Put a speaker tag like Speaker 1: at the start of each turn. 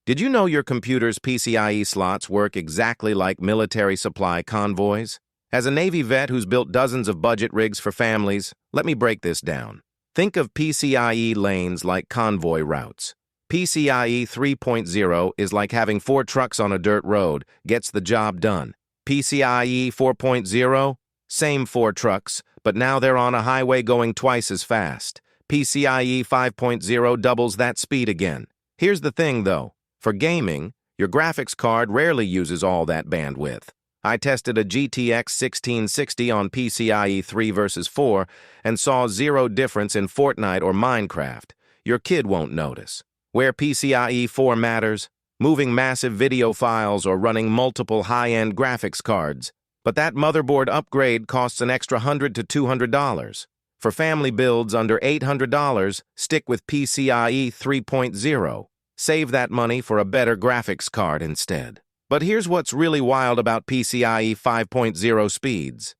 Speaker 1: Did you know your computer's PCIe slots work exactly like military supply convoys? As a Navy vet who's built dozens of budget rigs for families, let me break this down. Think of PCIe lanes like convoy routes. PCIe 3.0 is like having 4 trucks on a dirt road, gets the job done. PCIe 4.0, same 4 trucks, but now they're on a highway going twice as fast. PCIe 5.0 doubles that speed again. Here's the thing, though. For gaming, your graphics card rarely uses all that bandwidth. I tested a GTX 1660 on PCIe 3 versus 4 and saw zero difference in Fortnite or Minecraft. Your kid won't notice. Where PCIe 4 matters, moving massive video files or running multiple high-end graphics cards. But that motherboard upgrade costs an extra $100 to $200. For family builds under $800, stick with PCIe 3.0. Save that money for a better graphics card instead. But here's what's really wild about PCIe 5.0 speeds.